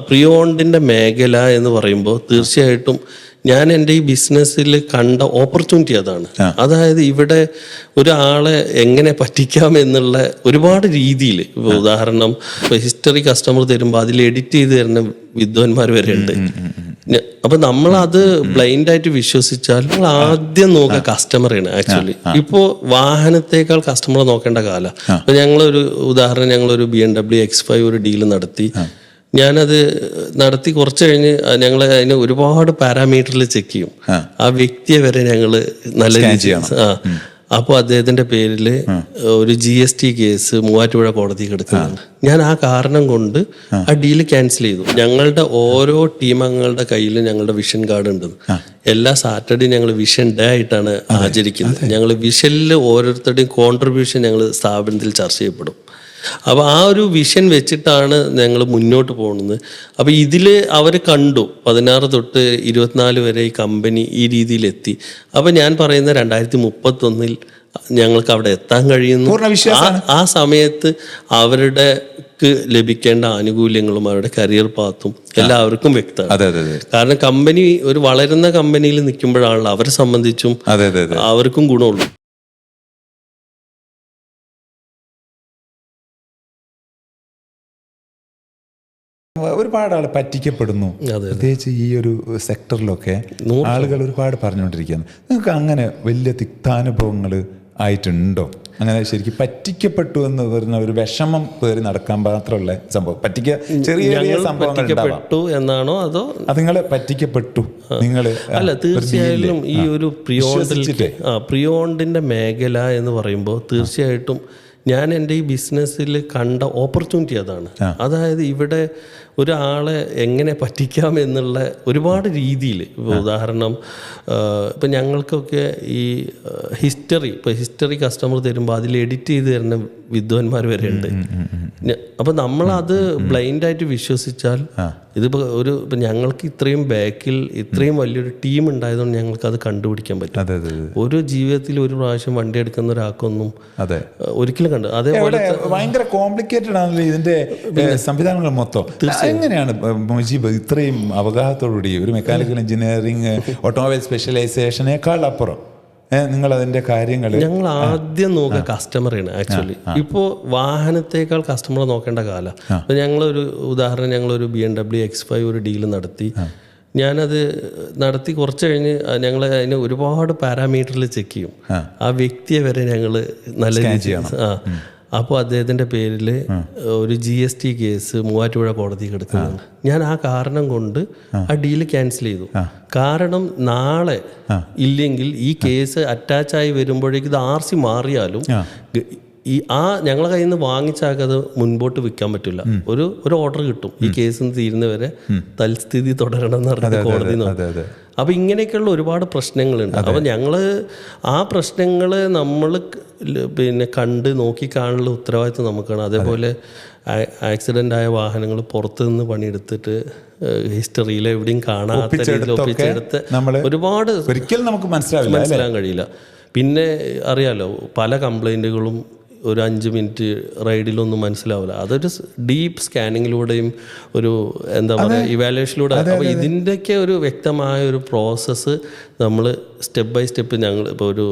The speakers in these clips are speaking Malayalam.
പ്രീ ഓൺഡിൻ്റെ മേഖല എന്ന് പറയുമ്പോൾ തീർച്ചയായിട്ടും ഞാൻ എൻ്റെ ഈ ബിസിനസ്സിൽ കണ്ട ഓപ്പർച്യൂണിറ്റി അതാണ്. അതായത് ഇവിടെ ഒരാളെ എങ്ങനെ പറ്റിക്കാം എന്നുള്ള ഒരുപാട് രീതിയിൽ, ഇപ്പോൾ ഉദാഹരണം ഹിസ്റ്ററി കസ്റ്റമർ തരുമ്പോൾ അതിൽ എഡിറ്റ് ചെയ്ത് തരുന്ന വിദ്വാൻമാർ വരെ ഉണ്ട്. അപ്പൊ നമ്മളത് ബ്ലൈൻഡായിട്ട് വിശ്വസിച്ചാൽ നമ്മൾ ആദ്യം നോക്കുക കസ്റ്റമറാണ്. ആക്ച്വലി ഇപ്പോൾ വാഹനത്തേക്കാൾ കസ്റ്റമറെ നോക്കേണ്ട കാലം. അപ്പൊ ഞങ്ങളൊരു ഉദാഹരണം, ഞങ്ങളൊരു BMW X5 ഒരു ഡീൽ നടത്തി. ഞാനത് നടത്തി കുറച്ച് കഴിഞ്ഞ് ഞങ്ങൾ അതിന് ഒരുപാട് പാരാമീറ്ററിൽ ചെക്ക് ചെയ്യും. ആ വ്യക്തിയെ വരെ ഞങ്ങൾ നല്ല രീതിയാണ്. അപ്പോൾ അദ്ദേഹത്തിന്റെ പേരിൽ ഒരു GST കേസ് മൂവാറ്റുപുഴ കോടതി കിടക്കുന്നുണ്ട്. ഞാൻ ആ കാരണം കൊണ്ട് ആ ഡീല് ക്യാൻസൽ ചെയ്തു. ഞങ്ങളുടെ ഓരോ ടീം അംഗങ്ങളുടെ കയ്യിൽ ഞങ്ങളുടെ വിഷൻ കാർഡ് ഉണ്ട്. എല്ലാ സാറ്റർഡേ ഞങ്ങൾ വിഷൻ ഡേ ആയിട്ടാണ് ആചരിക്കുന്നത്. ഞങ്ങൾ വിഷനിൽ ഓരോരുത്തരുടെയും കോൺട്രിബ്യൂഷൻ ഞങ്ങൾ സ്ഥാപനത്തിൽ ചർച്ച ചെയ്യപ്പെടും. അപ്പോൾ ആ ഒരു വിഷൻ വെച്ചിട്ടാണ് ഞങ്ങൾ മുന്നോട്ട് പോകുന്നത്. അപ്പോൾ ഇതിൽ അവർ കണ്ടു 16 തൊട്ട് 24 വരെ ഈ കമ്പനി ഈ രീതിയിലെത്തി. അപ്പോൾ ഞാൻ പറയുന്ന 2031 ഞങ്ങൾക്ക് അവിടെ എത്താൻ കഴിയുന്നു. ആ സമയത്ത് അവരുടെ ലഭിക്കേണ്ട ആനുകൂല്യങ്ങളും അവരുടെ കരിയർ പാത്തും എല്ലാവർക്കും വ്യക്തമാണ്. കാരണം കമ്പനി ഒരു വളരുന്ന കമ്പനിയിൽ നിൽക്കുമ്പോഴാണല്ലോ അവരെ സംബന്ധിച്ചും അവർക്കും ഗുണമുള്ളൂ. ഒരുപാട് ആൾ പറ്റിക്കപ്പെടുന്നു, പ്രത്യേകിച്ച് ഈ ഒരു സെക്ടറിലൊക്കെ ആളുകൾ ഒരുപാട് പറഞ്ഞുകൊണ്ടിരിക്കുകയാണ്. നിങ്ങൾക്ക് അങ്ങനെ വലിയ തിക്താനുഭവങ്ങൾ ആയിട്ടുണ്ടോ? അങ്ങനെ ശരിക്കും പറ്റിക്കപ്പെട്ടു എന്ന് പറയുന്ന ഒരു വിഷമം കയറി നടക്കാൻ മാത്രമുള്ള സംഭവം, ചെറിയ ചെറിയ സംഭവങ്ങൾ എന്നാണോ അതോ നിങ്ങൾ പറ്റിക്കപ്പെട്ടു? നിങ്ങൾ അല്ല, തീർച്ചയായും ഈ ഒരു പ്രീ ഓൺഡിൻ്റെ മേഖല എന്ന് പറയുമ്പോൾ തീർച്ചയായിട്ടും ഞാൻ എൻ്റെ ഈ ബിസിനസ്സിൽ കണ്ട ഓപ്പർച്യൂണിറ്റി അതാണ്. അതായത് ഇവിടെ ഒരാളെ എങ്ങനെ പറ്റിക്കാം എന്നുള്ള ഒരുപാട് രീതിയിൽ, ഇപ്പോൾ ഉദാഹരണം ഇപ്പം ഞങ്ങൾക്കൊക്കെ ഈ ഹിസ്റ്ററി കസ്റ്റമർ തരുമ്പോൾ അതിൽ എഡിറ്റ് ചെയ്ത് തരുന്ന വിദ്വാൻമാർ വരെ ഉണ്ട്. അപ്പം നമ്മളത് ബ്ലൈൻഡായിട്ട് വിശ്വസിച്ചാൽ ഇതിപ്പോൾ ഇപ്പം ഞങ്ങൾക്ക് ഇത്രയും ബാക്കിൽ ഇത്രയും വലിയൊരു ടീം ഉണ്ടായതുകൊണ്ട് ഞങ്ങൾക്ക് അത് കണ്ടുപിടിക്കാൻ പറ്റും. ഒരു ജീവിതത്തിൽ ഒരു പ്രാവശ്യം വണ്ടി എടുക്കുന്ന ഒരാൾക്കൊന്നും ഒരിക്കലും അതേപോലെ ഭയങ്കര കോംപ്ലിക്കേറ്റഡ് ആണല്ലോ ഇതിന്റെ സംവിധാനങ്ങൾ മൊത്തം. എങ്ങനെയാണ് മുജീബ് ഇത്രയും അവഗാഹത്തോടുകൂടി ഒരു മെക്കാനിക്കൽ എഞ്ചിനീയറിംഗ് ഓട്ടോമൊബൈൽ സ്പെഷ്യലൈസേഷനേക്കാൾ അപ്പുറം നിങ്ങൾ അതിന്റെ കാര്യങ്ങൾ? ഞങ്ങൾ ആദ്യം നോക്കുക കസ്റ്റമറാണ്. ആക്ച്വലി ഇപ്പോൾ വാഹനത്തേക്കാൾ കസ്റ്റമറെ നോക്കേണ്ട കാലം. അപ്പോൾ ഞങ്ങളൊരു ഉദാഹരണം, ഞങ്ങളൊരു BMW X5 ഒരു ഡീൽ നടത്തി. ഞാനത് നടത്തി കുറച്ച് കഴിഞ്ഞ് ഞങ്ങൾ അതിന് ഒരുപാട് പാരാമീറ്ററിൽ ചെക്ക് ചെയ്യും. ആ വ്യക്തിയെ വരെ ഞങ്ങൾ നല്ല രീതിയാണ്. അപ്പോൾ അദ്ദേഹത്തിന്റെ പേരിൽ ഒരു GST കേസ് മൂവാറ്റുപുഴ കോടതി കിടക്കുന്നുണ്ട്. ഞാൻ ആ കാരണം കൊണ്ട് ആ ഡീല് ക്യാൻസൽ ചെയ്തു. കാരണം നാളെ ഇല്ലെങ്കിൽ ഈ കേസ് അറ്റാച്ചായി വരുമ്പോഴേക്കും ഇത് RC മാറിയാലും ഞങ്ങളെ കയ്യിൽ നിന്ന് വാങ്ങിച്ചാൽ അത് മുൻപോട്ട് വിൽക്കാൻ പറ്റില്ല. ഒരു ഓർഡർ കിട്ടും, ഈ കേസ് തീരുന്നവരെ തൽസ്ഥിതി തുടരണം എന്ന് പറഞ്ഞത് കോടതി നോക്കും. അപ്പോൾ ഇങ്ങനെയൊക്കെയുള്ള ഒരുപാട് പ്രശ്നങ്ങളുണ്ട്. അപ്പോൾ ഞങ്ങൾ ആ പ്രശ്നങ്ങൾ നമ്മൾ കണ്ട് നോക്കിക്കാണുള്ള ഉത്തരവാദിത്വം നമുക്കാണ്. അതേപോലെ ആക്സിഡൻ്റ് ആയ വാഹനങ്ങൾ പുറത്തു നിന്ന് പണിയെടുത്തിട്ട് ഹിസ്റ്ററിയിൽ എവിടെയും കാണാത്ത രീതിയിൽ ഒപ്പിച്ചെടുത്ത് ഒരുപാട് ഒരിക്കലും നമുക്ക് മനസ്സിലാകാൻ കഴിയില്ല. പിന്നെ അറിയാലോ, പല കംപ്ലൈൻറ്റുകളും ഒരു 5 മിനിറ്റ് റൈഡിലൊന്നും മനസ്സിലാവില്ല. അതൊരു ഡീപ്പ് സ്കാനിങ്ങിലൂടെയും ഒരു എന്താ പറയുക ഇവാലുവേഷനിലൂടെ. അപ്പോൾ ഇതിൻ്റെയൊക്കെ ഒരു വ്യക്തമായ ഒരു പ്രോസസ്സ് നമ്മൾ സ്റ്റെപ്പ് ബൈ സ്റ്റെപ്പ് ഞങ്ങൾ ഇപ്പോൾ ഒരു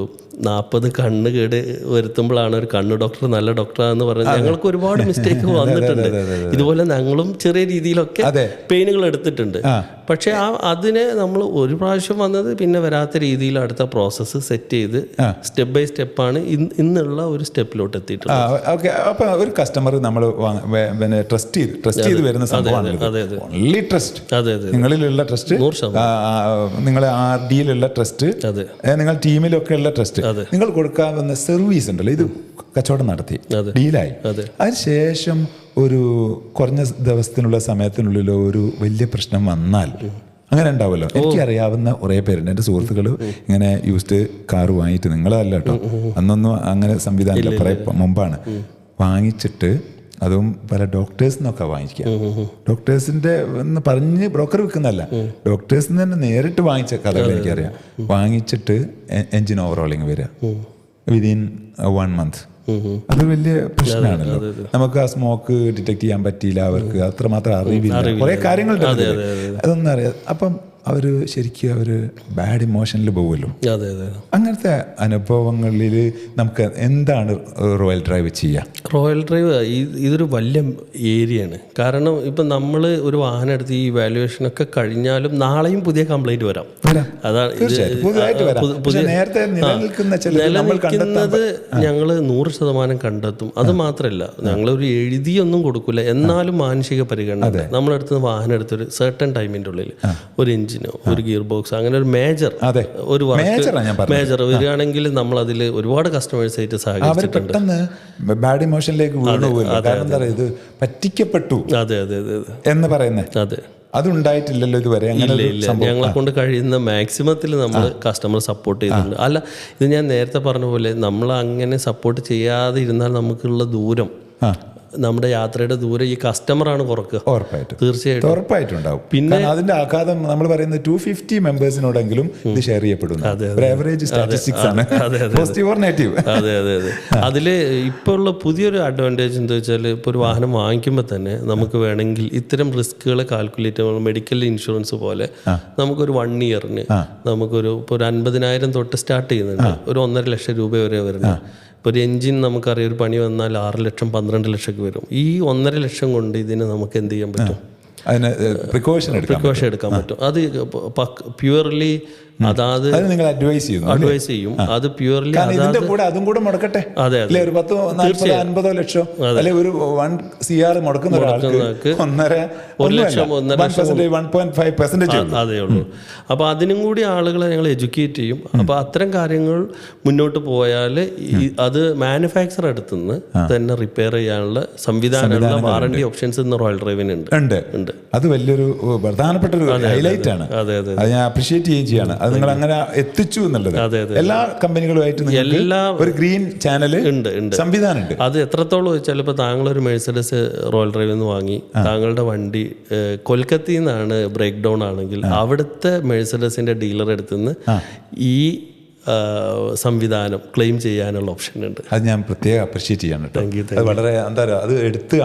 40 കണ്ണ് കേട് വരുത്തുമ്പോഴാണ് ഒരു കണ്ണ് ഡോക്ടർ നല്ല ഡോക്ടറാണെന്ന് പറഞ്ഞത്. ഞങ്ങൾക്ക് ഒരുപാട് മിസ്റ്റേക്ക് വന്നിട്ടുണ്ട്. ഇതുപോലെ ഞങ്ങളും ചെറിയ രീതിയിലൊക്കെ പെയിനുകൾ എടുത്തിട്ടുണ്ട്. പക്ഷെ അതിനെ നമ്മൾ ഒരു പ്രാവശ്യം വന്നത് പിന്നെ വരാത്ത രീതിയിൽ അടുത്ത പ്രോസസ്സ് സെറ്റ് ചെയ്ത് സ്റ്റെപ്പ് ബൈ സ്റ്റെപ്പാണ് ഇന്നുള്ള ഒരു സ്റ്റെപ്പിലോട്ട് എത്തിയിട്ടുള്ളത്. അപ്പോൾ ഒരു കസ്റ്റമർ നമ്മൾ ട്രസ്റ്റ് ചെയ്ത് വരുന്ന സംഭവമാണ് നിങ്ങളിലുള്ള ട്രസ്റ്റ്, നിങ്ങളെ RDയിലുള്ള ട്രസ്റ്റ്, നിങ്ങൾ ടീമിലൊക്കെ ഉള്ള ട്രസ്റ്റ്, നിങ്ങൾ കൊടുക്കാവുന്ന സർവീസ് ഉണ്ടല്ലോ, ഇത് കച്ചവടം നടത്തി ഡീലായി. അതിനുശേഷം ഒരു കുറഞ്ഞ ദിവസത്തിനുള്ള സമയത്തിനുള്ളിലോ ഒരു വലിയ പ്രശ്നം വന്നാൽ അങ്ങനെ ഉണ്ടാവുമല്ലോ. എനിക്കറിയാവുന്ന കുറേ പേരുണ്ട്, എൻ്റെ സുഹൃത്തുക്കൾ ഇങ്ങനെ യൂസ്ഡ് കാർ വാങ്ങിയിട്ട്, നിങ്ങളല്ല കേട്ടോ, അന്നൊന്നും അങ്ങനെ സംവിധാനമില്ല, കുറേ മുമ്പാണ് വാങ്ങിച്ചിട്ട്, അതും പല ഡോക്ടേഴ്സിനൊക്കെ വാങ്ങിക്കുക. ഡോക്ടേഴ്സിൻ്റെ എന്ന് പറഞ്ഞ് ബ്രോക്കർ വിൽക്കുന്നതല്ല, ഡോക്ടേഴ്സിൽ നിന്ന് തന്നെ നേരിട്ട് വാങ്ങിച്ച കഥകൾ എനിക്കറിയാം. വാങ്ങിച്ചിട്ട് എൻജിൻ ഓവറോളിങ് വരിക വിതിൻ 1 month. അത് വലിയ പ്രശ്നമാണല്ലോ. നമുക്ക് ആ സ്മോക്ക് ഡിറ്റക്ട് ചെയ്യാൻ പറ്റിയില്ല, അവർക്ക് അത്രമാത്രം അറിവില്ല, കുറെ കാര്യങ്ങൾ അതൊന്നും അറിയാം. അപ്പം അവർ ശരിക്കും അവർ ബാഡ് ഇമോഷനിൽ പോകുമല്ലോ. അങ്ങനത്തെ അനുഭവങ്ങളിൽ നമുക്ക് എന്താണ് റോയൽ ഡ്രൈവ് ചെയ്യുക? റോയൽ ഡ്രൈവ് ഇതൊരു വലിയ ഏരിയയാണ്. കാരണം ഇപ്പം നമ്മൾ ഒരു വാഹനം എടുത്ത് ഈ വാല്യുവേഷനൊക്കെ കഴിഞ്ഞാലും നാളെയും പുതിയ കംപ്ലൈൻറ്റ് വരാം. അതാണ് നിലനിൽക്കുന്നത് ഞങ്ങൾ 100% കണ്ടെത്തും. അത് മാത്രമല്ല, ഞങ്ങളൊരു എഴുതിയൊന്നും കൊടുക്കില്ല, എന്നാലും മാനുഷിക പരിഗണന. നമ്മളെടുത്ത് വാഹനം എടുത്തൊരു സർട്ടൻ ടൈമിൻ്റെ ഉള്ളിൽ ഒരു എഞ്ചിനോ ഒരു ഗിയർ ബോക്സ് അങ്ങനെ ഒരു മേജർ മേജർ വരികയാണെങ്കിൽ നമ്മൾ അതിൽ ഒരുപാട് കസ്റ്റമേഴ്സ് ആയിട്ട് സഹകരിച്ചിട്ടുണ്ട്. ബാഡ് ഇമോഷനിലേക്ക് ഇത് പറ്റിക്കപ്പെട്ടു എന്ന് പറയുന്നത് അതുണ്ടായിട്ടില്ലല്ലോ ഇതുവരെ. ഞങ്ങളെ കൊണ്ട് കഴിയുന്ന മാക്സിമത്തിൽ നമ്മൾ കസ്റ്റമർ സപ്പോർട്ട് ചെയ്തിട്ടുണ്ട്. അല്ല, ഇത് ഞാൻ നേരത്തെ പറഞ്ഞ പോലെ നമ്മൾ അങ്ങനെ സപ്പോർട്ട് ചെയ്യാതെ ഇരുന്നാൽ നമുക്കുള്ള ദൂരം, നമ്മുടെ യാത്രയുടെ ദൂരം ഈ കസ്റ്റമറാണ് കുറക്കുക. തീർച്ചയായിട്ടും ഉറപ്പായിട്ടും ഉണ്ടാവും. പിന്നെ അതിന്റെ ആഘാതം നമ്മൾ പറയുന്നത് 250 മെമ്പേഴ്സിനോടെങ്കിലും ഇത് ഷെയർ ചെയ്യപ്പെടുന്നു. അതില് ഇപ്പൊ ഉള്ള പുതിയൊരു അഡ്വാൻറ്റേജ് എന്താ വെച്ചാൽ, ഇപ്പൊ ഒരു വാഹനം വാങ്ങിക്കുമ്പോൾ തന്നെ നമുക്ക് വേണമെങ്കിൽ ഇത്തരം റിസ്കുകൾ കാൽക്കുലേറ്റ് ചെയ്യാൻ മെഡിക്കൽ ഇൻഷുറൻസ് പോലെ നമുക്കൊരു 1 ഇയറിന് നമുക്കൊരു ഇപ്പോൾ ഒരു 50,000 തൊട്ട് സ്റ്റാർട്ട് ചെയ്യുന്നുണ്ട്, ഒരു 1.5 ലക്ഷം രൂപ വരെ വരുന്നത്. ഇപ്പോൾ ഒരു എൻജിൻ നമുക്കറിയാം, ഒരു പണി വന്നാൽ 6 ലക്ഷം 12 ലക്ഷമൊക്കെ വരും. ഈ 1.5 ലക്ഷം കൊണ്ട് ഇതിന് നമുക്ക് എന്ത് ചെയ്യാൻ പറ്റും? പ്രിക്കോഷൻ എടുക്കാൻ പറ്റും. അത് പ്യുവർലി അതായത് നിങ്ങൾ അഡ്വൈസ് ചെയ്യും. അത് പ്യുവർലി അതും കൂടെ മുടക്കട്ടെ. അതെ, ഒരു 10-50 ലക്ഷം അല്ലെ ഒരു 1 CR മുടക്കുന്ന ഒരാൾക്ക് 1.5% അതേ ഉള്ളൂ. അപ്പൊ അതിനും കൂടി ആളുകളെ ഞങ്ങൾ എഡ്യൂക്കേറ്റ് ചെയ്യും. അപ്പൊ അത്തരം കാര്യങ്ങൾ മുന്നോട്ട് പോയാൽ അത് മാനുഫാക്ചർ അടുത്തുനിന്ന് തന്നെ റിപ്പയർ ചെയ്യാനുള്ള സംവിധാനമുള്ള വാറണ്ടി ഓപ്ഷൻസ് ഇന്ന് റോയൽ ഡ്രൈവിന് ഉണ്ട്. അത് വലിയൊരു പ്രധാനപ്പെട്ട ഒരു ഹൈലൈറ്റ് ആണ്. അത് ഞാൻ അപ്രീഷിയേറ്റ് ചെയ്യുകയാണ്. അത് നിങ്ങൾ അങ്ങനെ എത്തിച്ചു എന്നുള്ളത്. എല്ലാ കമ്പനികളുമായിട്ട് ഒരു ഗ്രീൻ ചാനൽ സംവിധാനം ഉണ്ട്. അത് എത്രത്തോളം വെച്ചാൽ ഇപ്പോൾ താങ്കളൊരു മെഴ്സഡസ് റോയൽ ഡ്രൈവിൽ നിന്ന് വാങ്ങി, താങ്കളുടെ വണ്ടി കൊൽക്കത്തയിൽ നിന്നാണ് ബ്രേക്ക് ഡൗൺ ആണെങ്കിൽ അവിടുത്തെ മെഴ്സഡസിന്റെ ഡീലർ അടുത്തുനിന്ന് ഈ സംവിധാനം ക്ലെയിം ചെയ്യാനുള്ള ഓപ്ഷൻ ഉണ്ട്. അത് ഞാൻ പ്രത്യേകം അപ്രീഷിയേറ്റ് ചെയ്യാണ് കേട്ടോ. അത് വളരെ എന്താ പറയുക, അത്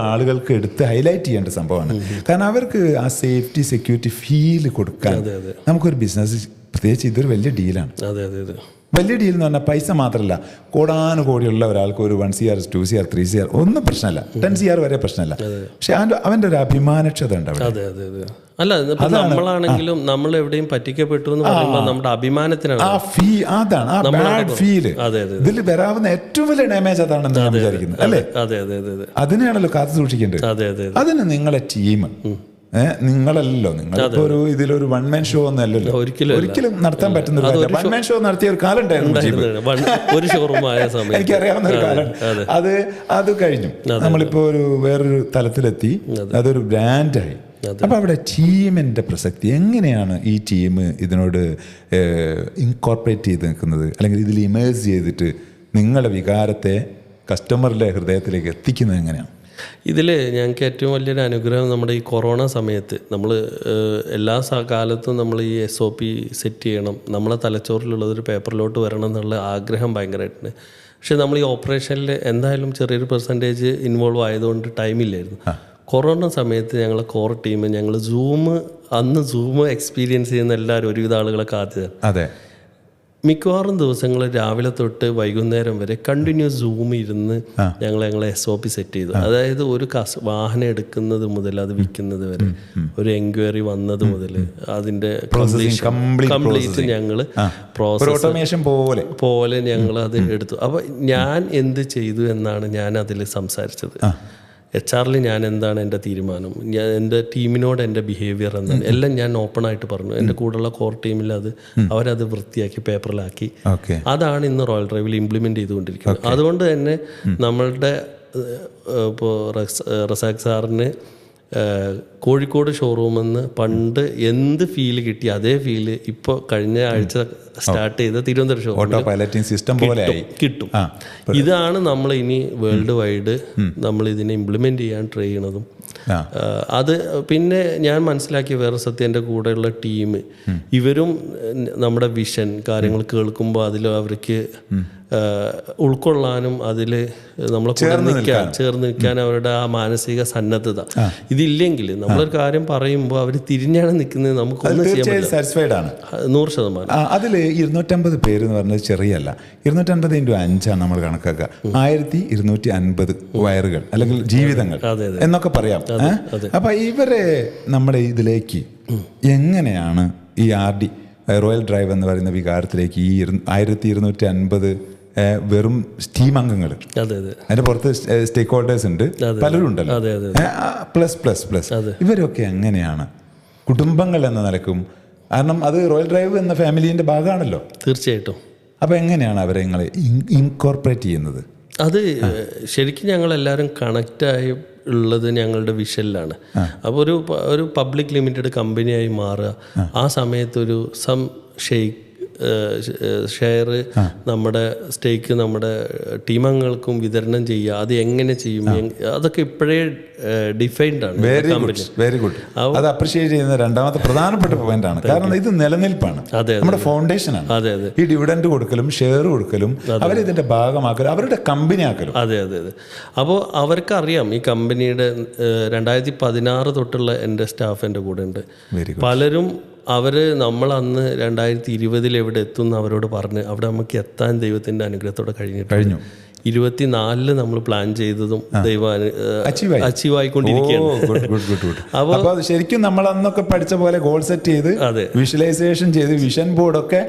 ആളുകൾക്ക് എടുത്ത് ഹൈലൈറ്റ് ചെയ്യേണ്ട സംഭവമാണ്. കാരണം അവർക്ക് ആ സേഫ്റ്റി സെക്യൂരിറ്റി ഫീൽ കൊടുക്കാൻ നമുക്കൊരു ബിസിനസ്, പ്രത്യേകിച്ച് ഇതൊരു വലിയ ഡീലാണ്. വലിയ ഡീൽ എന്ന് പറഞ്ഞാൽ പൈസ മാത്രമല്ല, കോടാനുകോടിയുള്ള ഒരാൾക്ക് ഒരു 1 CR 2 CR 3 CR ഒന്നും പ്രശ്നമല്ല, 10 CR വരെ പ്രശ്നമല്ല. പക്ഷെ അവൻ്റെ ഒരു അഭിമാനക്ഷത ഉണ്ട്. അല്ല, നമ്മളാണെങ്കിലും നമ്മൾ എവിടെയും പറ്റിക്കപ്പെട്ടു എന്ന് പറയുമ്പോൾ നമ്മുടെ അഭിമാനത്തിനാണ് ഇതിൽ വരാവുന്ന ഏറ്റവും വലിയ ഡാമേജ് അതാണെന്ന് ഞാൻ വിചാരിക്കുന്നത്, അല്ലേ? അതിനെയാണല്ലോ കാത്തു സൂക്ഷിക്കേണ്ടത്. അതിന് നിങ്ങളെ ടീം, നിങ്ങളല്ലോ, നിങ്ങളിപ്പോ ഒരു ഇതിലൊരു 1 man ഷോ ഒന്നും അല്ലല്ലോ, ഒരിക്കലും നടത്താൻ പറ്റുന്ന 1 man ഷോ നടത്തിയ ഒരു കാലം ഉണ്ടായിരുന്നു. എനിക്കറിയാവുന്ന ഒരു കാലം. അത് കഴിഞ്ഞു. നമ്മളിപ്പോ ഒരു വേറൊരു തലത്തിലെത്തി, അതൊരു ബ്രാൻഡായി. അപ്പൊ അവിടെ ടീമിന്റെ പ്രസക്തി എങ്ങനെയാണ്? ഈ ടീം ഇതിനോട് ഇൻകോർപ്പറേറ്റ് ചെയ്ത് നിൽക്കുന്നത്, അല്ലെങ്കിൽ ഇതിൽ ഇമേഴ്സ് ചെയ്തിട്ട് നിങ്ങളുടെ വികാരത്തെ കസ്റ്റമറുടെ ഹൃദയത്തിലേക്ക് എത്തിക്കുന്നത് എങ്ങനെയാണ്? ഇതിൽ ഞങ്ങൾക്ക് ഏറ്റവും വലിയൊരു അനുഗ്രഹം, നമ്മുടെ ഈ കൊറോണ സമയത്ത് നമ്മൾ എല്ലാ കാലത്തും നമ്മൾ ഈ SOP സെറ്റ് ചെയ്യണം, നമ്മളെ തലച്ചോറിലുള്ളതൊരു പേപ്പറിലോട്ട് വരണം എന്നുള്ള ആഗ്രഹം ഭയങ്കരമായിട്ടുണ്ട്. പക്ഷെ നമ്മൾ ഈ ഓപ്പറേഷനിൽ എന്തായാലും ചെറിയൊരു പെർസെൻറ്റേജ് ഇൻവോൾവ് ആയതുകൊണ്ട് ടൈമില്ലായിരുന്നു. കൊറോണ സമയത്ത് ഞങ്ങളെ കോർ ടീം, ഞങ്ങൾ അന്ന് സൂം എക്സ്പീരിയൻസ് ചെയ്യുന്ന എല്ലാവരും ഒരുവിധ ആളുകളെ കാത്തിരുന്നു. അതെ, മിക്കവാറും ദിവസങ്ങൾ രാവിലെ തൊട്ട് വൈകുന്നേരം വരെ കണ്ടിന്യൂസ് സൂം ഇരുന്ന് ഞങ്ങളെ SOP സെറ്റ് ചെയ്തു. അതായത് ഒരു വാഹനം എടുക്കുന്നത് മുതൽ അത് വിൽക്കുന്നത് വരെ, ഒരു എൻക്വയറി വന്നത് മുതൽ അതിന്റെ കംപ്ലീറ്റ് ഞങ്ങൾ പ്രോസസ് പോലെ ഞങ്ങൾ അത് എടുത്തു. അപ്പൊ ഞാൻ എന്ത് ചെയ്തു എന്നാണ് ഞാൻ അതിൽ സംസാരിച്ചത്. HR-ൽ ഞാൻ എന്താണ് എൻ്റെ തീരുമാനം, ഞാൻ എൻ്റെ ടീമിനോട് എൻ്റെ ബിഹേവിയർ എന്താണ്, എല്ലാം ഞാൻ ഓപ്പൺ ആയിട്ട് പറഞ്ഞു. എൻ്റെ കൂടെയുള്ള കോർ ടീമിൽ അവരത് വൃത്തിയാക്കി പേപ്പറിലാക്കി. അതാണ് ഇന്ന് റോയൽ ഡ്രൈവിൽ ഇംപ്ലിമെൻ്റ് ചെയ്തുകൊണ്ടിരിക്കുന്നത്. അതുകൊണ്ട് തന്നെ നമ്മളുടെ ഇപ്പോൾ റസാഖ് സാറിന് കോഴിക്കോട് ഷോറൂമിൽ നിന്ന് പണ്ട് എന്ത് ഫീല് കിട്ടി അതേ ഫീല് ഇപ്പോൾ കഴിഞ്ഞ ആഴ്ച സ്റ്റാർട്ട് ചെയ്ത തിരുവനന്തപുരം ഷോറൂമിൽ കിട്ടും. ഇതാണ് നമ്മൾ ഇനി വേൾഡ് വൈഡ് നമ്മൾ ഇതിനെ ഇംപ്ലിമെൻ്റ് ചെയ്യാൻ ട്രൈ ചെയ്യണതും. അത് പിന്നെ ഞാൻ മനസ്സിലാക്കിയ വേറെ സത്യം, എൻ്റെ കൂടെയുള്ള ടീം ഇവരും നമ്മുടെ വിഷൻ കാര്യങ്ങൾ കേൾക്കുമ്പോൾ അതിൽ അവർക്ക് ഉൾക്കൊള്ളാനും അതിൽ നമ്മളെ ചേർന്ന് നിൽക്കാൻ അവരുടെ ആ മാനസിക സന്നദ്ധത ഇതില്ലെങ്കിൽ നമ്മളൊരു കാര്യം പറയുമ്പോൾ അവർ തിരിഞ്ഞാണ് നിൽക്കുന്നത്, നമുക്കൊന്നും ചെയ്യാൻ പറ്റില്ല. സാറ്റിസ്ഫൈഡ് ആണ് 100%. അതിൽ 250 പേര് എന്ന് പറഞ്ഞത് ചെറിയല്ല. 250 × 5 നമ്മൾ കണക്കാക്കുക. 1250 വയറുകൾ അല്ലെങ്കിൽ ജീവിതങ്ങൾ എന്നൊക്കെ പറയാം. അപ്പൊ ഇവരെ നമ്മുടെ ഇതിലേക്ക് എങ്ങനെയാണ് ഈ RD റോയൽ ഡ്രൈവ് എന്ന് പറയുന്ന വികാരത്തിലേക്ക് ഈ 1250 വെറും ടീം അംഗങ്ങൾ, അതിന്റെ പുറത്ത് സ്റ്റേക്ക് ഹോൾഡേഴ്സ് ഉണ്ട്, പലരും ഉണ്ടല്ലോ, പ്ലസ് ഇവരൊക്കെ എങ്ങനെയാണ് കുടുംബങ്ങൾ എന്ന നിലക്കും, കാരണം അത് റോയൽ ഡ്രൈവ് എന്ന ഫാമിലിന്റെ ഭാഗമാണല്ലോ. തീർച്ചയായിട്ടും. അപ്പൊ എങ്ങനെയാണ് അവരെ നിങ്ങളെ ഇൻകോർപ്പറേറ്റ് ചെയ്യുന്നത്? അത് ശരിക്കും ഞങ്ങളെല്ലാവരും കണക്റ്റായി ഉള്ളത് ഞങ്ങളുടെ വിഷനിലാണ്. അപ്പോൾ ഒരു പബ്ലിക് ലിമിറ്റഡ് കമ്പനിയായി മാറുക, ആ സമയത്തൊരു ഷെയർ നമ്മുടെ സ്റ്റേക്ക് നമ്മുടെ ടീമംഗങ്ങൾക്കും വിതരണം ചെയ്യുക, അത് എങ്ങനെ ചെയ്യും, അതൊക്കെ ഇപ്പോഴേ ഡിഫൈൻഡ് ആണ്. Very good. അത് അപ്രീഷിയേറ്റ് ചെയ്യുന്ന രണ്ടാമത്തെ പ്രധാനപ്പെട്ട പോയിന്റ് ആണ്. കാരണം ഇത് നിലനിൽപ്പാണ്, നമ്മുടെ ഫൗണ്ടേഷൻ ആണ്. ഈ ഡിവിഡൻഡ് കൊടുക്കലും ഷെയർ കൊടുക്കലും അവരിതിന്റെ ഭാഗമാക്കലും അവരുടെ കമ്പനി ആക്കലും. അതെ. അപ്പോൾ അവർക്കറിയാം ഈ കമ്പനിയുടെ 2016 തൊട്ടുള്ള എൻ്റെ സ്റ്റാഫ് എൻ്റെ കൂടെ ഉണ്ട്. പലരും നമ്മളന്ന് 2020 എവിടെ എത്തും എന്ന് അവരോട് പറഞ്ഞ് അവിടെ നമുക്ക് എത്താൻ ദൈവത്തിൻ്റെ അനുഗ്രഹത്തോടെ കഴിഞ്ഞു. 24 നമ്മൾ പ്ലാൻ ചെയ്തതും ദൈവം അച്ചീവ് ആയിക്കൊണ്ടിരിക്കുകയാണ്. അപ്പോൾ ശരിക്കും നമ്മൾ അന്നൊക്കെ പഠിച്ച പോലെ ഗോൾ സെറ്റ് ചെയ്ത് വിഷ്വലൈസേഷൻ ചെയ്ത് വിഷൻ ബോർഡൊക്കെ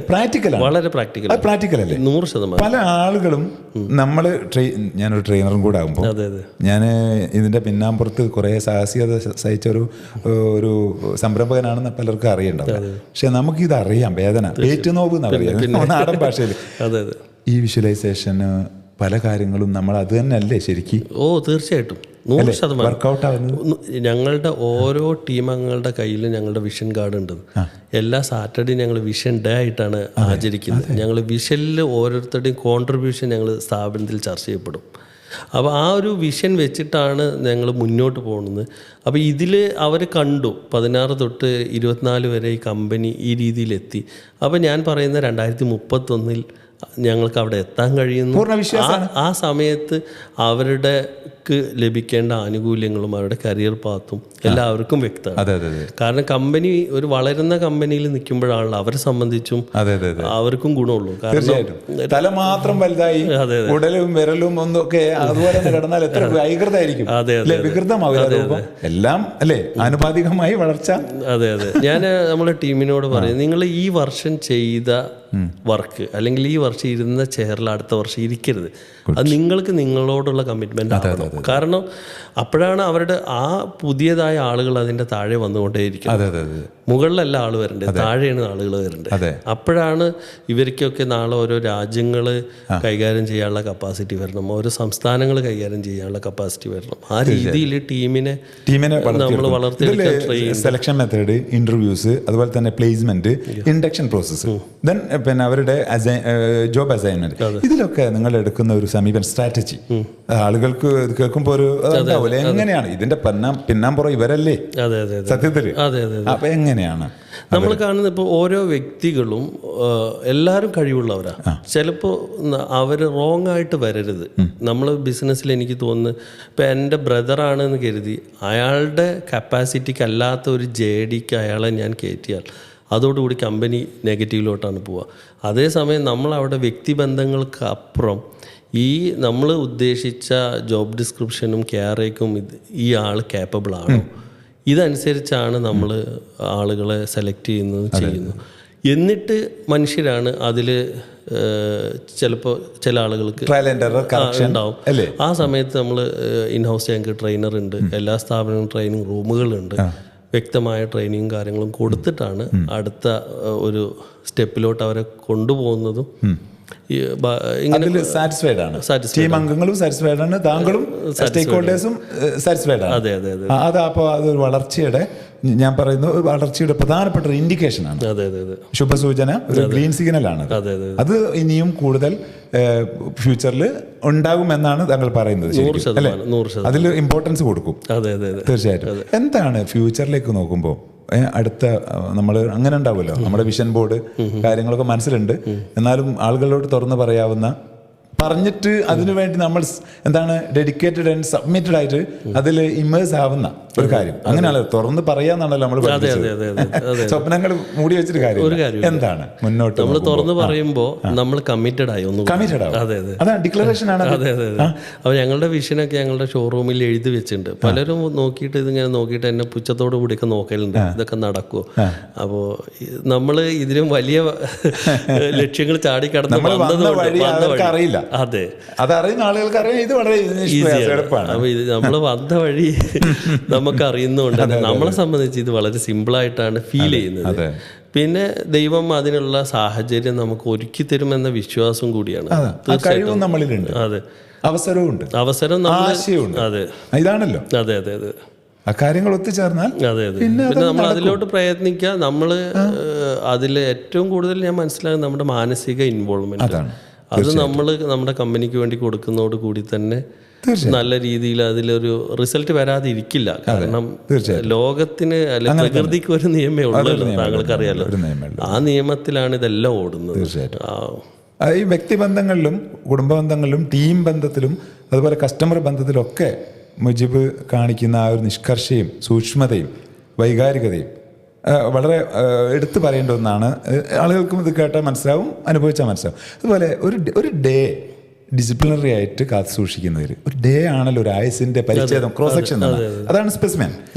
പ്രാക്ടിക്കലാണ്, വളരെ പ്രാക്ടിക്കൽ അല്ലേ? 100%. പല ആളുകളും നമ്മൾ ഞാനൊരു ട്രെയിനറും കൂടെ ആകുമ്പോൾ ഞാൻ ഇതിന്റെ പിന്നാമ്പുറത്ത് കുറെ സാഹസികത സഹിച്ച ഒരു സംരംഭകനാണെന്ന് പലർക്കും അറിയണ്ടാവും. പക്ഷെ നമുക്കിത് അറിയാം, വേദന ഏറ്റുനോവ് എന്നാ പറയാ നാടൻ ഭാഷയിൽ. ഈ വിഷ്വലൈസേഷന് പല കാര്യങ്ങളും നമ്മൾ അത് തന്നെ അല്ലേ ശരിക്കും? തീർച്ചയായിട്ടും 100% വർക്കൗട്ട് ആവുന്നത്. ഞങ്ങളുടെ ഓരോ ടീം അംഗങ്ങളുടെ കയ്യിൽ ഞങ്ങളുടെ വിഷൻ കാർഡ് ഉണ്ട്. എല്ലാ സാറ്റർഡേയും ഞങ്ങൾ വിഷൻ ഡേ ആയിട്ടാണ് ആചരിക്കുന്നത്. ഞങ്ങൾ വിഷനിൽ ഓരോരുത്തരുടെയും കോൺട്രിബ്യൂഷൻ ഞങ്ങൾ സ്ഥാപനത്തിൽ ചർച്ച ചെയ്യപ്പെടും. അപ്പോൾ ആ ഒരു വിഷൻ വെച്ചിട്ടാണ് ഞങ്ങൾ മുന്നോട്ട് പോകുന്നത്. അപ്പോൾ ഇതിൽ അവർ കണ്ടു 16 തൊട്ട് 24 വരെ ഈ കമ്പനി ഈ രീതിയിലെത്തി. അപ്പോൾ ഞാൻ പറയുന്ന 2031 ഞങ്ങൾക്ക് അവിടെ എത്താൻ കഴിയുന്നു. ആ സമയത്ത് അവരുടെ ലഭിക്കേണ്ട ആനുകൂല്യങ്ങളും അവരുടെ കരിയർ പാത്തും എല്ലാവർക്കും വ്യക്തമാണ്. കാരണം കമ്പനി ഒരു വളരുന്ന കമ്പനിയിൽ നിൽക്കുമ്പോഴാണല്ലോ അവരെ സംബന്ധിച്ചും അവർക്കും ഗുണമുള്ളൂ. കാരണം തല മാത്രം വലുതായി ഉടലും വിരലും ഒന്നൊക്കെ അതുപോലെ കിടന്നാൽ എത്ര വൈകൃതമായിരിക്കും, വികൃതമാവില്ല എല്ലാം അല്ലേ, ആനുപാതികമായി വളർച്ച. അതെ. ഞാൻ നമ്മുടെ ടീമിനോട് പറയും, നിങ്ങൾ ഈ വർഷം ചെയ്ത വർക്ക് അല്ലെങ്കിൽ ഈ വർഷം ഇരുന്ന ചെയറിൽ അടുത്ത വർഷം ഇരിക്കരുത്. അത് നിങ്ങൾക്ക് നിങ്ങളോടുള്ള കമ്മിറ്റ്മെന്റ് ആവണം. കാരണം അപ്പോഴാണ് അവരുടെ ആ പുതിയതായ ആളുകൾ അതിന്റെ താഴെ വന്നുകൊണ്ടേയിരിക്കും. മുകളിലല്ല ആൾ വരേണ്ടത്, താഴെയാണ് ആളുകൾ വരേണ്ടത്. അപ്പോഴാണ് ഇവർക്കൊക്കെ നാളെ ഓരോ രാജ്യങ്ങൾ കൈകാര്യം ചെയ്യാനുള്ള കപ്പാസിറ്റി വരണം, ഓരോ സംസ്ഥാനങ്ങൾ കൈകാര്യം ചെയ്യാനുള്ള കപ്പാസിറ്റി വരണം. ആ രീതിയിൽ ടീമിനെ നമ്മൾ വളർത്തിയെടുക്കാൻ സെലക്ഷൻ മെത്തേഡ്, ഇന്റർവ്യൂസ്, അതുപോലെ തന്നെ പ്ലേസ്മെന്റ്, ഇൻഡക്ഷൻ പ്രോസസ്സ്, ദെൻ പിന്നെ അവരുടെ ജോബ് അസൈൻമെന്റ്, ഇതിലൊക്കെ നിങ്ങൾ എടുക്കുന്ന ഒരു സമീപന സ്ട്രാറ്റജി ആളുകൾക്ക് കേൾക്കുമ്പോൾ ഒരു ഉണ്ടാവില്ല. എങ്ങനെയാണ് ഇതിന്റെ പിന്നാമ്പുറം ഇവരല്ലേ സത്യത്തില്? അപ്പൊ എങ്ങനെയാണ് നമ്മൾ കാണുന്നത്? ഇപ്പോൾ ഓരോ വ്യക്തികളും എല്ലാവരും കഴിവുള്ളവരാ. ചിലപ്പോൾ അവർ റോങ് ആയിട്ട് വരരുത്. നമ്മൾ ബിസിനസ്സിൽ എനിക്ക് തോന്നുന്നു, ഇപ്പം എൻ്റെ ബ്രദറാണെന്ന് കരുതി അയാളുടെ കപ്പാസിറ്റിക്ക് അല്ലാത്ത ഒരു JDക്ക് അയാളെ ഞാൻ കയറ്റിയാൽ അതോടുകൂടി കമ്പനി നെഗറ്റീവിലോട്ടാണ് പോവുക. അതേസമയം നമ്മളവിടെ വ്യക്തിബന്ധങ്ങൾക്ക് അപ്പുറം ഈ നമ്മൾ ഉദ്ദേശിച്ച ജോബ് ഡിസ്ക്രിപ്ഷനും ക്യാരേക്കും ഈ ആൾ കേപ്പബിൾ ആണോ, ഇതനുസരിച്ചാണ് നമ്മൾ ആളുകളെ സെലക്ട് ചെയ്യുന്നു. എന്നിട്ട് മനുഷ്യരാണ് അതിൽ ചിലപ്പോൾ ചില ആളുകൾക്ക് ഉണ്ടാവും. ആ സമയത്ത് നമ്മൾ ഇൻഹൗസ് ഞങ്ങൾക്ക് ട്രെയിനർ ഉണ്ട്, എല്ലാ സ്ഥാപനവും ട്രെയിനിങ് റൂമുകളുണ്ട്. വ്യക്തമായ ട്രെയിനിങ്ങും കാര്യങ്ങളും കൊടുത്തിട്ടാണ് അടുത്ത ഒരു സ്റ്റെപ്പിലോട്ട് അവരെ കൊണ്ടുപോകുന്നതും. സാറ്റിസ്ഫൈഡ് ആണ്, ടീം അംഗങ്ങളും സാറ്റിസ്ഫൈഡ് ആണ്, താങ്കളും സ്റ്റേക്ക് ഹോൾഡേഴ്സും സാറ്റിസ്ഫൈഡ് ആണ്. അത് അപ്പോൾ അതൊരു വളർച്ചയുടെ, ഞാൻ പറയുന്നു, വളർച്ചയുടെ പ്രധാനപ്പെട്ട ഒരു ഇൻഡിക്കേഷൻ ആണ്, ശുഭസൂചന, ഒരു ഗ്രീൻ സിഗ്നൽ ആണ്. അത് ഇനിയും കൂടുതൽ ഫ്യൂച്ചറിൽ ഉണ്ടാകുമെന്നാണ് താങ്കൾ പറയുന്നത്, അല്ലേ? അതിൽ ഇമ്പോർട്ടൻസ് കൊടുക്കും തീർച്ചയായിട്ടും. എന്താണ് ഫ്യൂച്ചറിലേക്ക് നോക്കുമ്പോൾ അടുത്ത നമ്മൾ അങ്ങനെ ഉണ്ടാവുമല്ലോ, നമ്മുടെ വിഷൻ ബോർഡ് കാര്യങ്ങളൊക്കെ മനസ്സിലുണ്ട്, എന്നാലും ആളുകളോട് തുറന്ന് പറയാവുന്ന, പറഞ്ഞിട്ട് അതിനു വേണ്ടി നമ്മൾ എന്താണ് ഡെഡിക്കേറ്റഡ് ആൻഡ് സബ്മിറ്റഡ് ആയിട്ട് അതിൽ ഇമേഴ്സ് ആവുന്ന ഒരു കാര്യം. അങ്ങനെയാണല്ലോ തുറന്ന് പറയാന്നാണല്ലോ നമ്മൾ സ്വപ്നങ്ങൾ മൂടി വെച്ചിട്ട് കാര്യം എന്താണ് മുന്നോട്ട് നമ്മൾ തുറന്ന് പറയുമ്പോൾ നമ്മൾ കമ്മിറ്റഡ് ആയി കമ്മിറ്റഡ് ആവും. അതാണ് ഡിക്ലറേഷൻ ആണ്. അപ്പോൾ ഞങ്ങളുടെ വിഷനൊക്കെ ഞങ്ങളുടെ ഷോറൂമിൽ എഴുതി വെച്ചിട്ടുണ്ട്. പലരും നോക്കിയിട്ട് ഇതിങ്ങനെ നോക്കിയിട്ട് എന്നെ പുച്ഛത്തോടു കൂടിയൊക്കെ നോക്കലുണ്ട്, ഇതൊക്കെ നടക്കുമോ. അപ്പോൾ നമ്മൾ ഇതിലും വലിയ ലക്ഷ്യങ്ങൾ ചാടിക്കടന്ന് അറിയില്ല. അതെ, അതറിയുന്ന ആളുകൾക്ക് അറിയാം. ഇത് വളരെ എളുപ്പമാണ്. അപ്പൊ ഇത് നമ്മൾ വന്ന വഴി നമുക്ക് അറിയുന്നതുകൊണ്ട് നമ്മളെ സംബന്ധിച്ച് ഇത് വളരെ സിമ്പിളായിട്ടാണ് ഫീൽ ചെയ്യുന്നത്. പിന്നെ ദൈവം അതിനുള്ള സാഹചര്യം നമുക്ക് ഒരുക്കി തരുമെന്ന വിശ്വാസം കൂടിയാണ്. തീർച്ചയായിട്ടും നമ്മളിലുണ്ട്. അതെ, അവസരം അതെ, ഇതാണല്ലോ. അതെ അതെ അതെ, ആ കാര്യങ്ങൾ ഒത്തുചേർന്നാൽ അതെ അതെ, പിന്നെ നമ്മൾ അതിലോട്ട് പ്രയത്നിക്കുക. നമ്മൾ അതിൽ ഏറ്റവും കൂടുതൽ ഞാൻ മനസ്സിലാകുന്നത് നമ്മുടെ മാനസിക ഇൻവോൾവ്മെന്റ്, അത് നമ്മൾ നമ്മുടെ കമ്പനിക്ക് വേണ്ടി കൊടുക്കുന്നതോട് കൂടി തന്നെ നല്ല രീതിയിൽ അതിലൊരു റിസൾട്ട് വരാതെ ഇരിക്കില്ല. കാരണം ലോകത്തിന് അല്ലെ പ്രകൃതിക്ക് ഒരു നിയമമേ ഉള്ളല്ലോ, താങ്കൾക്കറിയാലോ. ആ നിയമത്തിലാണ് ഇതെല്ലാം ഓടുന്നത്. ഈ വ്യക്തിബന്ധങ്ങളിലും കുടുംബ ബന്ധങ്ങളിലും ടീം ബന്ധത്തിലും അതുപോലെ കസ്റ്റമർ ബന്ധത്തിലൊക്കെ മുജീബ് കാണിക്കുന്ന ആ ഒരു നിഷ്കർഷയും സൂക്ഷ്മതയും വൈകാരികതയും വളരെ എടുത്തു പറയേണ്ട ഒന്നാണ്. ആളുകൾക്കും ഇത് കേട്ടാൽ മനസ്സിലാവും, അനുഭവിച്ചാൽ മനസ്സിലാവും. അതുപോലെ ഒരു ഡേ ഡിസിപ്ലിനറി ആയിട്ട് കാത്തു സൂക്ഷിക്കുന്നതിൽ ഒരു ഡേ ആണല്ലോ ഒരു ആയുസിന്റെ പരിച്ഛേദം, ക്രോസ് സെക്ഷൻ. അതാണ് സ്പെസിമെൻ.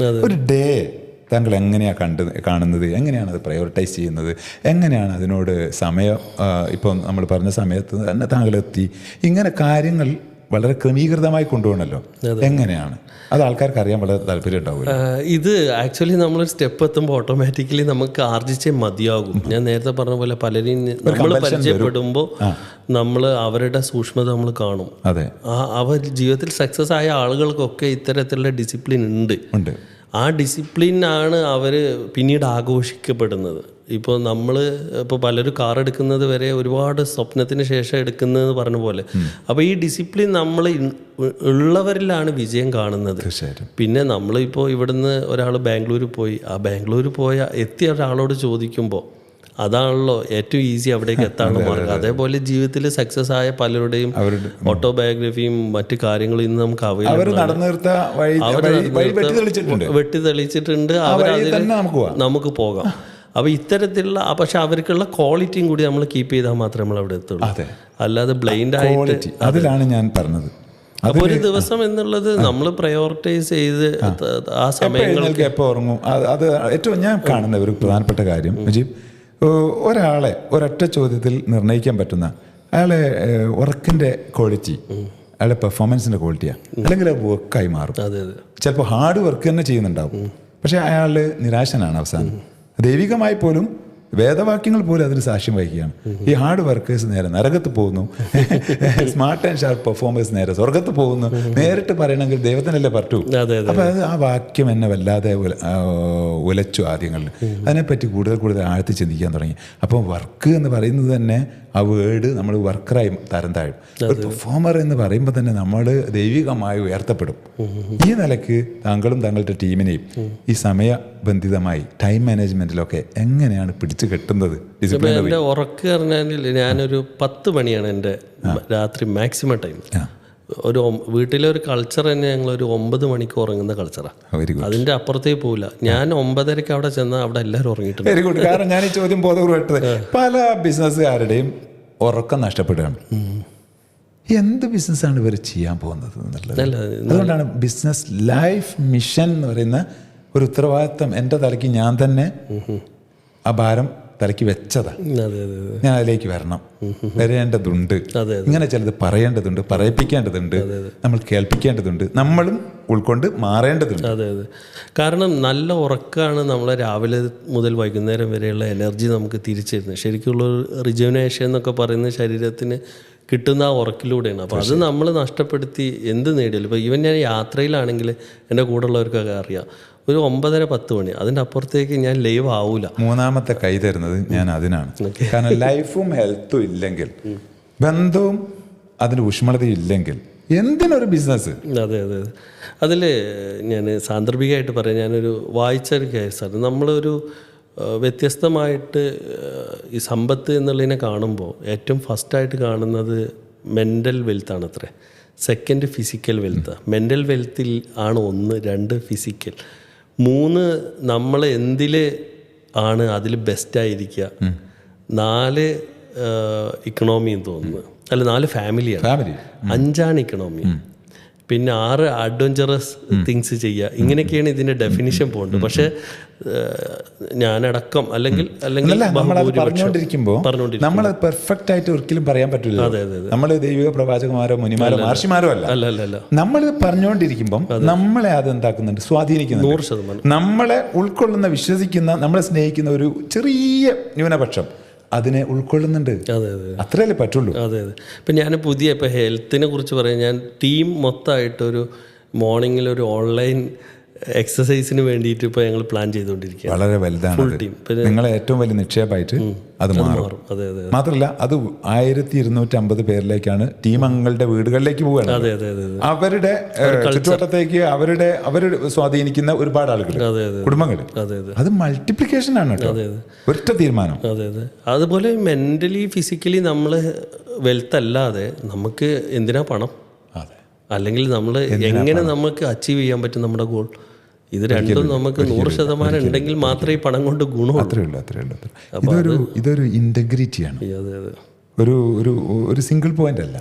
ഒരു ഡേ താങ്കൾ എങ്ങനെയാണ് കാണുന്നത്, എങ്ങനെയാണ് അത് പ്രയോറിറ്റൈസ് ചെയ്യുന്നത്, എങ്ങനെയാണ് അതിനോട് സമയം, ഇപ്പം നമ്മൾ പറഞ്ഞ സമയത്ത് തന്നെ താങ്കൾ എത്തി, ഇങ്ങനെ കാര്യങ്ങൾ വളരെ ക്രമീകൃതമായി കൊണ്ടുപോകണമല്ലോ. എങ്ങനെയാണ് അത് ആൾക്കാർക്ക് അറിയാൻ വളരെ താല്പര്യം ഉണ്ടാവില്ല. ഇത് ആക്ച്വലി നമ്മളൊരു സ്റ്റെപ്പ് എത്തുമ്പോൾ ഓട്ടോമാറ്റിക്കലി നമുക്ക് ആർജിച്ചേ മതിയാകും. ഞാൻ നേരത്തെ പറഞ്ഞ പോലെ പലരെയും നമ്മൾ പരിചയപ്പെടുമ്പോൾ നമ്മൾ അവരുടെ സൂക്ഷ്മത നമ്മൾ കാണും. അതെ, അവർ ജീവിതത്തിൽ സക്സസ് ആയ ആളുകൾക്കൊക്കെ ഇത്തരത്തിലുള്ള ഡിസിപ്ലിൻ ഉണ്ട്. ആ ഡിസിപ്ലിനാണ് അവർ പിന്നീട് ആഘോഷിക്കപ്പെടുന്നത്. ഇപ്പോൾ നമ്മൾ ഇപ്പോൾ പലരും കാർ എടുക്കുന്നത് വരെ ഒരുപാട് സ്വപ്നത്തിന് ശേഷം എടുക്കുന്നതെന്ന് പറഞ്ഞ പോലെ. അപ്പോൾ ഈ ഡിസിപ്ലിൻ നമ്മൾ ഉള്ളവരിലാണ് വിജയം കാണുന്നത്. പിന്നെ നമ്മളിപ്പോൾ ഇവിടുന്ന് ഒരാൾ ബാംഗ്ലൂർ പോയി, ആ ബാംഗ്ലൂർ എത്തിയ ഒരാളോട് ചോദിക്കുമ്പോൾ അതാണല്ലോ ഏറ്റവും ഈസി അവിടേക്ക് എത്താനുള്ള മാർഗം. അതേപോലെ ജീവിതത്തിൽ സക്സസ് ആയ പലരുടെയും ഓട്ടോബയോഗ്രഫിയും മറ്റു കാര്യങ്ങളും ഇന്ന് നമുക്ക് വെട്ടി തെളിച്ചിട്ടുണ്ട്. നമുക്ക് പോകാം. അപ്പോൾ ഇത്തരത്തിലുള്ള പക്ഷെ അവർക്കുള്ള ക്വാളിറ്റിയും കൂടി നമ്മൾ കീപ്പ് ചെയ്താൽ മാത്രമേ നമ്മൾ അവിടെ എത്തുള്ളൂ. അല്ലാതെ ബ്ലൈൻഡ് ആയിട്ട്. അതിലാണ് ഞാൻ പറഞ്ഞത്. അപ്പോൾ ഒരു ദിവസം എന്നുള്ളത് നമ്മൾ പ്രയോറിറ്റൈസ് ചെയ്ത് ആ സമയങ്ങൾക്ക് എപ്പോൾ ഉറങ്ങും, അത് ഏറ്റവും ഞാൻ കാണുന്ന ഒരു പ്രധാനപ്പെട്ട കാര്യം മുജീബ്, ഒരാളെ ഒരൊറ്റ ചോദ്യത്തിൽ നിർണ്ണയിക്കാൻ പറ്റുന്ന അയാളെ വർക്കിൻ്റെ ക്വാളിറ്റി, അയാളുടെ പെർഫോമൻസിൻ്റെ ക്വാളിറ്റിയാണ്, അല്ലെങ്കിൽ അത് വർക്കായി മാറും. ചിലപ്പോൾ ഹാർഡ് വർക്ക് തന്നെ ചെയ്യുന്നുണ്ടാവും, പക്ഷേ അയാൾ നിരാശനാണ് അവസാനം. ദൈവികമായി പോലും വേദവാക്യങ്ങൾ പോലും അതിന് സാക്ഷ്യം വഹിക്കുകയാണ്. ഈ ഹാർഡ് വർക്കേഴ്സ് നേരെ നരകത്ത് പോകുന്നു, സ്മാർട്ട് ആൻഡ് ഷാർപ്പ് പെർഫോമേഴ്സ് നേരെ സ്വർഗത്ത് പോകുന്നു. നേരിട്ട് പറയണമെങ്കിൽ ദൈവത്തിനല്ലേ പറ്റൂ. അപ്പോൾ അത് ആ വാക്യം എന്നെ വല്ലാതെ ഉലച്ചു ആദ്യങ്ങളിൽ. അതിനെപ്പറ്റി കൂടുതൽ ആഴ്ത്തി ചിന്തിക്കാൻ തുടങ്ങി. അപ്പോൾ വർക്ക് എന്ന് പറയുന്നത് തന്നെ ആ വേർഡ് നമ്മൾ വർക്കറായി തരം താഴും. ഒരു പെർഫോമർ എന്ന് പറയുമ്പോൾ തന്നെ നമ്മൾ ദൈവികമായി ഉയർത്തപ്പെടും. ഈ നിലയ്ക്ക് താങ്കളും താങ്കളുടെ ടീമിനെയും ഈ സമയബന്ധിതമായി ടൈം മാനേജ്മെന്റിലൊക്കെ എങ്ങനെയാണ് പിടിച്ചു കെട്ടുന്നത്? എൻ്റെ ഉറക്ക് പറഞ്ഞാൽ ഞാനൊരു 10 മണിയാണ് എൻ്റെ രാത്രി മാക്സിമം ടൈം. ഒരു വീട്ടിലെ ഒരു കൾച്ചർ തന്നെ ഞങ്ങളൊരു 9 മണിക്ക് ഉറങ്ങുന്ന കൾച്ചറാണ്. അതിൻ്റെ അപ്പുറത്തേക്ക് പോകില്ല. ഞാൻ 9:30 അവിടെ ചെന്നാൽ അവിടെ എല്ലാവരും ഉറങ്ങിയിട്ടുണ്ട്. Very good. കാരണം ഞാൻ ഈ ചോദ്യം ബോധപൂർവ്വം പല ബിസിനസ്സുകാരുടെയും ഉറക്കം നഷ്ടപ്പെടുകയാണ്. എന്ത് ബിസിനസ്സാണ് ഇവർ ചെയ്യാൻ പോകുന്നത് എന്നുള്ളത്. അതുകൊണ്ടാണ് ബിസിനസ് ലൈഫ് മിഷൻ എന്ന് പറയുന്ന ഒരു ഉത്തരവാദിത്തം എൻ്റെ തലയ്ക്ക് ഞാൻ തന്നെ ആ ഭാരം തലയ്ക്ക് വെച്ചതാണ്. ഞാൻ അതിലേക്ക് വരേണ്ടതുണ്ട്. ഇങ്ങനെ ചിലത് പറയേണ്ടതുണ്ട്, പറയിപ്പിക്കേണ്ടതുണ്ട്, നമ്മൾ കേൾപ്പിക്കേണ്ടതുണ്ട്, നമ്മളും ഉൾക്കൊണ്ട് മാറേണ്ടതുണ്ട്. അതെ അതെ. കാരണം നല്ല ഉറക്കമാണ് നമ്മളെ രാവിലെ മുതൽ വൈകുന്നേരം വരെയുള്ള എനർജി നമുക്ക് തിരിച്ചിരുന്നത്. ശരിക്കുള്ള റിജുവിനേഷൻ എന്നൊക്കെ പറയുന്നത് ശരീരത്തിന് കിട്ടുന്ന ആ ഉറക്കിലൂടെയാണ്. അപ്പോൾ അത് നമ്മൾ നഷ്ടപ്പെടുത്തി എന്ത് നേടിയാലും, ഇപ്പോൾ ഈവൻ ഞാൻ യാത്രയിലാണെങ്കിൽ എൻ്റെ കൂടെ ഉള്ളവർക്കൊക്കെ അറിയാം, ഒരു 9:30-10 മണി, അതിൻ്റെ അപ്പുറത്തേക്ക് ഞാൻ ലൈവ് ആവൂല. മൂന്നാമത്തെ കൈ തരുന്നത് ഞാൻ അതിനാണ്. കാരണം ലൈഫും ഹെൽത്തും ഇല്ലെങ്കിൽ, ബന്ധവും അതിൻ്റെ ഊഷ്മളതയും ഇല്ലെങ്കിൽ എന്തിനൊരു ബിസിനസ്? അതെ അതെ അതെ. അതിൽ ഞാൻ സാന്ദർഭികമായിട്ട് പറയാം, ഞാനൊരു വായിച്ചൊരു കേസാണ്. നമ്മളൊരു വ്യത്യസ്തമായിട്ട് ഈ സമ്പത്ത് എന്നുള്ളതിനെ കാണുമ്പോൾ ഏറ്റവും ഫസ്റ്റായിട്ട് കാണുന്നത് മെൻ്റൽ വെൽത്താണ് അത്രേ. Second physical wealth. മെൻ്റൽ വെൽത്തിൽ ആണ് 1, 2 ഫിസിക്കൽ, 3 നമ്മൾ എന്തിൽ ആണ് അതിൽ ബെസ്റ്റായിരിക്കുക, 4 ഇക്കണോമി എന്ന് തോന്നുന്നു, അല്ല 4 ഫാമിലിയാണ്, 5 ഇക്കണോമി, പിന്നെ 6 അഡ്വഞ്ചറസ് തിങ്സ് ചെയ്യുക. ഇങ്ങനെയൊക്കെയാണ് ഇതിൻ്റെ ഡെഫിനിഷൻ പോകുന്നത്. പക്ഷേ ഞാനടക്കം അല്ലെങ്കിൽ പറഞ്ഞുകൊണ്ടിരിക്കുമ്പോൾ നമ്മൾ പെർഫെക്റ്റ് ആയിട്ട് ഒരിക്കലും പറയാൻ പറ്റില്ല. നമ്മൾ ദൈവിക പ്രവാചകന്മാരോ മുനിമാരോ മഹർഷിമാരോ അല്ല. നമ്മളിത് പറഞ്ഞുകൊണ്ടിരിക്കുമ്പോൾ നമ്മളെ അതെന്താക്കുന്നുണ്ട്, സ്വാധീനിക്കുന്നുണ്ട്. 100%. നമ്മളെ ഉൾക്കൊള്ളുന്ന, വിശ്വസിക്കുന്ന, നമ്മളെ സ്നേഹിക്കുന്ന ഒരു ചെറിയ ന്യൂനപക്ഷം അതിനെ ഉൾക്കൊള്ളുന്നുണ്ട്. അതെ അതെ, അത്രയല്ലേ പറ്റുള്ളൂ. അതെ അതെ. ഇപ്പം ഞാൻ ഇപ്പം ഹെൽത്തിനെ കുറിച്ച് പറയാം. ഞാൻ ടീം മൊത്തമായിട്ടൊരു മോർണിംഗിൽ ഒരു ഓൺലൈൻ എക്സസൈസിന് വേണ്ടിയിട്ട് ഇപ്പോൾ ഞങ്ങൾ പ്ലാൻ ചെയ്തുകൊണ്ടിരിക്കുക. വളരെ വലുതാണ്. നിങ്ങളെ ഏറ്റവും വലിയ നിക്ഷേപമായിട്ട് അത് മാറും. അതെ അതെ. മാത്രമല്ല അത് 1250 പേരിലേക്കാണ് ടീം അംഗങ്ങളുടെ വീടുകളിലേക്ക് പോവുകയാണ്. അതെ അതെ അതെ. അവരുടെ ചുറ്റുവട്ടത്തേക്ക് അവരുടെ സ്വാധീനിക്കുന്ന ഒരുപാട് ആളുകൾ, കുടുംബങ്ങൾ. അതെ അതെ. അത് മൾട്ടിപ്ലിക്കേഷൻ ആണ് കേട്ടോ, ഒറ്റ തീരുമാനം. അതെ അതെ. അതുപോലെ മെൻ്റലി ഫിസിക്കലി നമ്മൾ വെൽത്ത് അല്ലാതെ നമുക്ക് എന്തിനാ പണം, അല്ലെങ്കിൽ നമ്മൾ എങ്ങനെ നമുക്ക് അച്ചീവ് ചെയ്യാൻ പറ്റും നമ്മുടെ ഗോൾ, ഇത് രണ്ടും നമുക്ക് 100% ഉണ്ടെങ്കിൽ മാത്രമേ ഈ പണം കൊണ്ട് ഗുണം. ഇതൊരു ഇന്റഗ്രിറ്റിയാണ്. ഒരു സിംഗിൾ പോയിന്റ് അല്ല.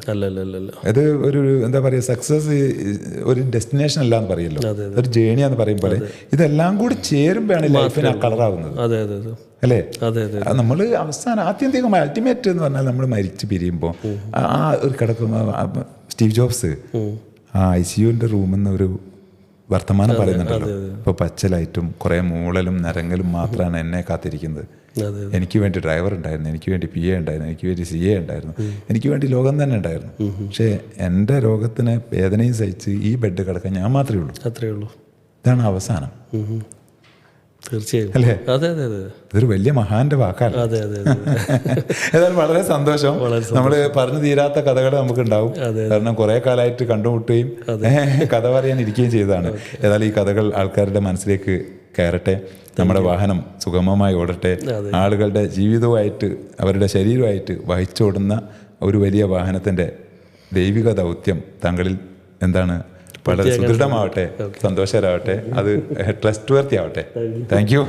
അത് ഒരു എന്താ പറയുക, സക്സസ് ഒരു ഡെസ്റ്റിനേഷൻ അല്ല എന്ന് പറയല്ലോ, ഒരു ജേണിയാന്ന് പറയുമ്പോൾ ഇതെല്ലാം കൂടി ചേരുമ്പോഴാണ് ലൈഫിന് കളറാവുന്നത്. അല്ലേ? നമ്മൾ അവസാനം ആത്യന്തികം അൾട്ടിമേറ്റ് എന്ന് പറഞ്ഞാൽ നമ്മൾ മരിച്ച് പിരിയുമ്പോൾ ആ ഒരു കിടക്കുമ്പോൾ സ്റ്റീവ് ജോബ്സ് ICUവിൻ്റെ റൂമിൽ നിന്ന് ഒരു വർത്തമാനം പറയുന്നുണ്ടല്ലോ, ഇപ്പോൾ പച്ചലായിട്ടും കുറേ മൂളലും നരങ്ങലും മാത്രമാണ് എന്നെ കാത്തിരിക്കുന്നത്. എനിക്ക് വേണ്ടി ഡ്രൈവർ ഉണ്ടായിരുന്നു, എനിക്ക് വേണ്ടി PA ഉണ്ടായിരുന്നു, എനിക്ക് വേണ്ടി CA ഉണ്ടായിരുന്നു, എനിക്ക് വേണ്ടി ലോകം തന്നെ ഉണ്ടായിരുന്നു. പക്ഷേ എൻ്റെ രോഗത്തിന് വേദനയും സഹിച്ച് ഈ ബെഡ് കിടക്കാൻ ഞാൻ മാത്രമേ ഉള്ളൂ. അത്രേ ഉള്ളൂ. ഇതാണ് അവസാനം. തീർച്ചയായും അല്ലേ? അതെ അതെ അതെ. ഇതൊരു വലിയ മഹാന്റെ വാക്കാണ്. അതെ അതെ. ഏതായാലും വളരെ സന്തോഷം. നമ്മൾ പറഞ്ഞു തീരാത്ത കഥകൾ നമുക്കുണ്ടാവും, കാരണം കുറെ കാലമായിട്ട് കണ്ടുമുട്ടുകയും കഥ പറയാൻ ഇരിക്കുകയും ചെയ്തതാണ്. ഏതായാലും ഈ കഥകൾ ആൾക്കാരുടെ മനസ്സിലേക്ക് കയറട്ടെ, നമ്മുടെ വാഹനം സുഗമമായി ഓടട്ടെ, ആളുകളുടെ ജീവിതവുമായിട്ട് അവരുടെ ശരീരവുമായിട്ട് വഹിച്ചോടുന്ന ഒരു വലിയ വാഹനത്തിൻ്റെ ദൈവിക ദൗത്യം താങ്കളിൽ എന്താണ് വളരെ സുദൃഢമാവട്ടെ, സന്തോഷകരമാവട്ടെ, അത് ട്രസ്റ്റ് വർത്തി ആവട്ടെ. Thank you.